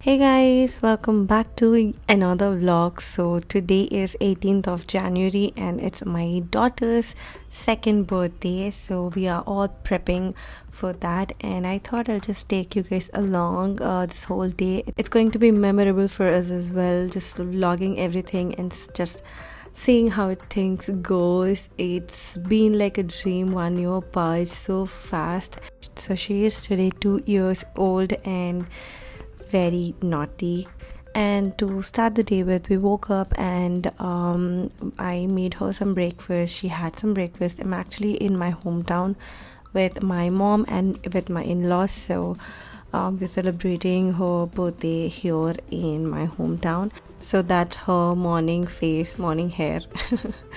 Hey guys, welcome back to another vlog. So today is 18th of January and it's my daughter's second birthday. So we are all prepping for that and I thought I'll just take you guys along this whole day. It's going to be memorable for us as well, just vlogging everything and just seeing how things goes. It's been like a dream. 1 year passed so fast. So she is today 2 years old and very naughty. And to start the day with, we woke up and I made her some breakfast. She had some breakfast. I'm actually in my hometown with my mom and with my in-laws, so we're celebrating her birthday here in my hometown. So that's her morning face, morning hair.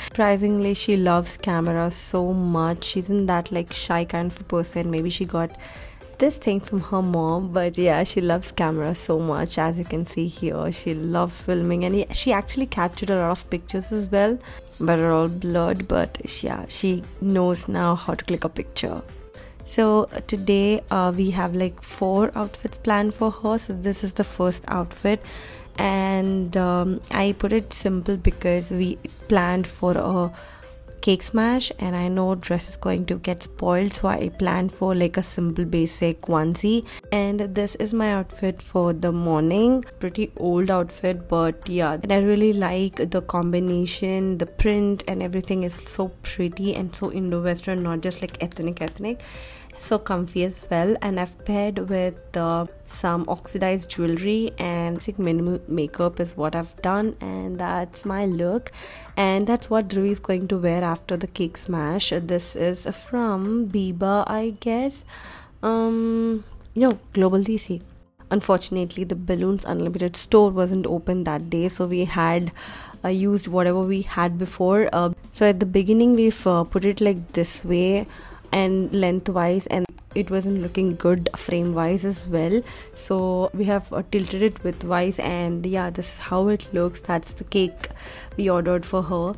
Surprisingly, she loves camera so much. She's in that like shy kind of a person. Maybe she got this thing from her mom, but yeah, she loves camera so much. As you can see here, she loves filming, and she actually captured a lot of pictures as well, but are all blurred. But yeah, she knows now how to click a picture. So today we have like 4 outfits planned for her. So this is the first outfit, and I put it simple because we planned for a cake smash and I know dress is going to get spoiled, so I planned for like a simple basic onesie. And this is my outfit for the morning. Pretty old outfit, but yeah, and I really like the combination. The print and everything is so pretty and so Indo-Western, not just like ethnic. So comfy as well. And I've paired with some oxidized jewelry and basic minimal makeup is what I've done, and that's my look. And that's what Dhruvi is going to wear after the cake smash. This is from Biba, I guess. Global DC. Unfortunately, the Balloons Unlimited store wasn't open that day, so we had used whatever we had before. So at the beginning we've put it like this way and lengthwise, and it wasn't looking good frame wise as well, so we have tilted it widthwise, and yeah, this is how it looks. That's the cake we ordered for her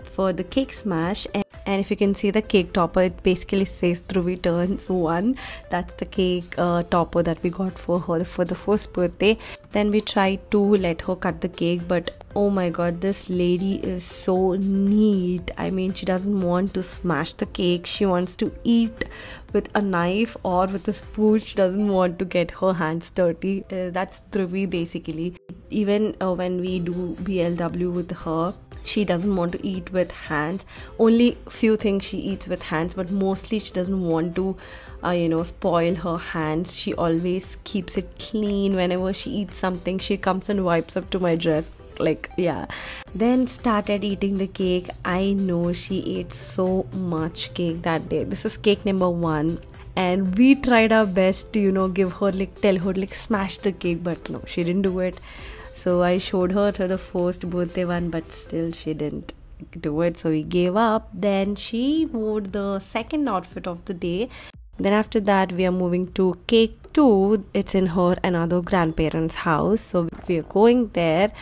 for the cake smash. And if you can see the cake topper, it basically says Dhruvi turns 1. That's the cake topper that we got for her for the first birthday. Then we tried to let her cut the cake, but oh my god, this lady is so neat. I mean, she doesn't want to smash the cake. She wants to eat with a knife or with a spoon. She doesn't want to get her hands dirty. That's Dhruvi basically. Even when we do BLW with her, she doesn't want to eat with hands. Only few things she eats with hands, but mostly she doesn't want to spoil her hands. She always keeps it clean. Whenever she eats something, she comes and wipes up to my dress, like, yeah. Then started eating the cake. I know she ate so much cake that day. This is cake number 1, and we tried our best to give her tell her smash the cake, but no, she didn't do it. So I showed her to the first birthday one, but still she didn't do it, so we gave up. Then she wore the second outfit of the day. Then after that we are moving to cake 2. It's in her another grandparents' house, so we are going there.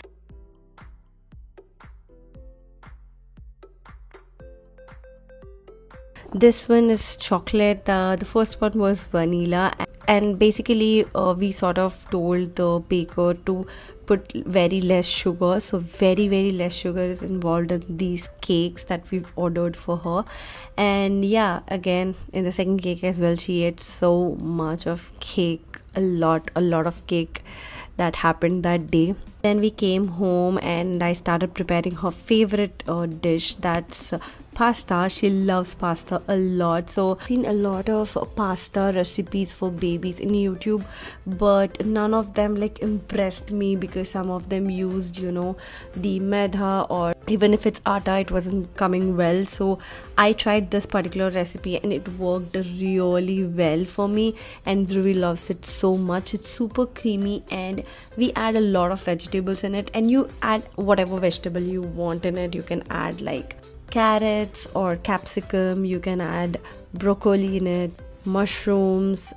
This one is chocolate. The first one was vanilla, and basically we sort of told the baker to put very less sugar, so very less sugar is involved in these cakes that we've ordered for her. And yeah, again in the second cake as well, she ate so much of cake, a lot of cake that happened that day. Then we came home and I started preparing her favorite dish, that's pasta. She loves pasta a lot, so I've seen a lot of pasta recipes for babies in YouTube, but none of them like impressed me because some of them used the maida, or even if it's atta, it wasn't coming well. So I tried this particular recipe and it worked really well for me, and Dhruvi loves it so much. It's super creamy and we add a lot of vegetables in it, and you add whatever vegetable you want in it. You can add like carrots or capsicum, you can add broccoli in it, mushrooms,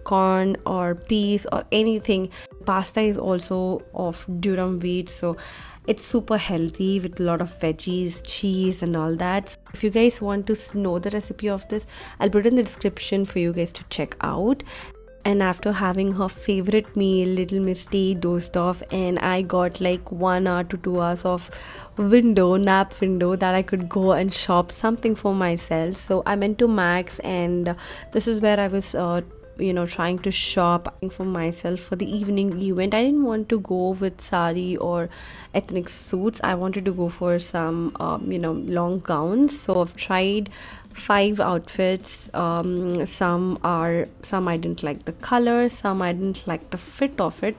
corn or peas or anything. Pasta is also of durum wheat, so it's super healthy with a lot of veggies, cheese and all that. So if you guys want to know the recipe of this, I'll put it in the description for you guys to check out. And after having her favorite meal, little Misty dozed off, and I got like 1 hour to 2 hours of nap window, that I could go and shop something for myself. So I went to Max, and this is where I was trying to shop for myself for the evening event. I didn't want to go with sari or ethnic suits. I wanted to go for some long gowns. So I've tried 5 outfits. Some I didn't like the color, some I didn't like the fit of it,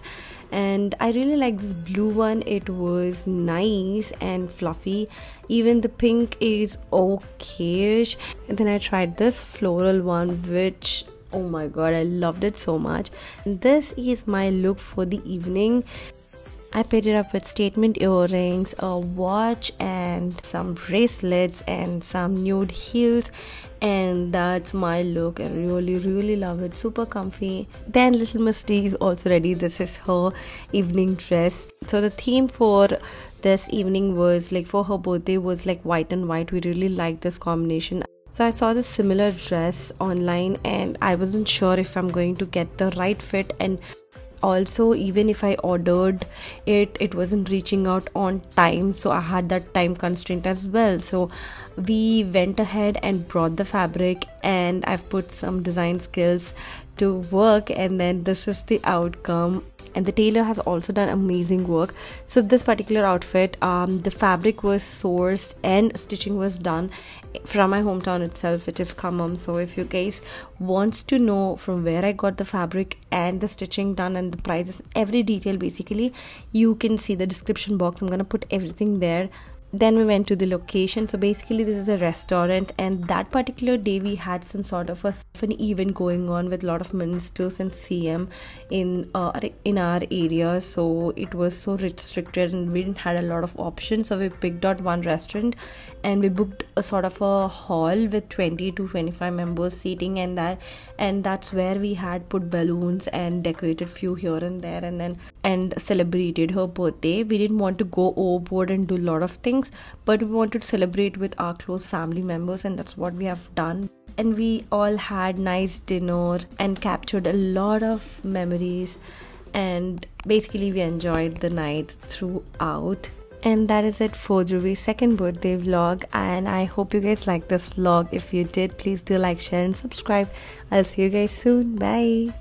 and I really like this blue one. It was nice and fluffy. Even the pink is okayish. And then I tried this floral one, which, oh my god, I loved it so much. And this is my look for the evening. I paired it up with statement earrings, a watch, and some bracelets and some nude heels, and that's my look. I really love it. Super comfy. Then little Misty is also ready. This is her evening dress. So the theme for this evening was like, for her birthday, was like white and white. We really liked this combination. So I saw this similar dress online, and I wasn't sure if I'm going to get the right fit, and also even if I ordered it wasn't reaching out on time, so I had that time constraint as well. So we went ahead and brought the fabric, and I've put some design skills to work, and then this is the outcome. And the tailor has also done amazing work. So this particular outfit, the fabric was sourced and stitching was done from my hometown itself, which is Khammam. So if you guys wants to know from where I got the fabric and the stitching done and the prices, every detail basically, you can see the description box. I'm gonna put everything there. Then we went to the location. So basically this is a restaurant, and that particular day we had some sort of an event going on with a lot of ministers and CM in our area. So it was so restricted and we didn't had a lot of options. So we picked out one restaurant, and we booked a sort of a hall with 20 to 25 members seating, and that's where we had put balloons and decorated few here and there, and celebrated her birthday. We didn't want to go overboard and do a lot of things, but we wanted to celebrate with our close family members, and that's what we have done. And we all had nice dinner and captured a lot of memories, and basically we enjoyed the night throughout. And that is it for Dhruvi's second birthday vlog, and I hope you guys like this vlog. If you did, please do like, share and subscribe. I'll see you guys soon. Bye.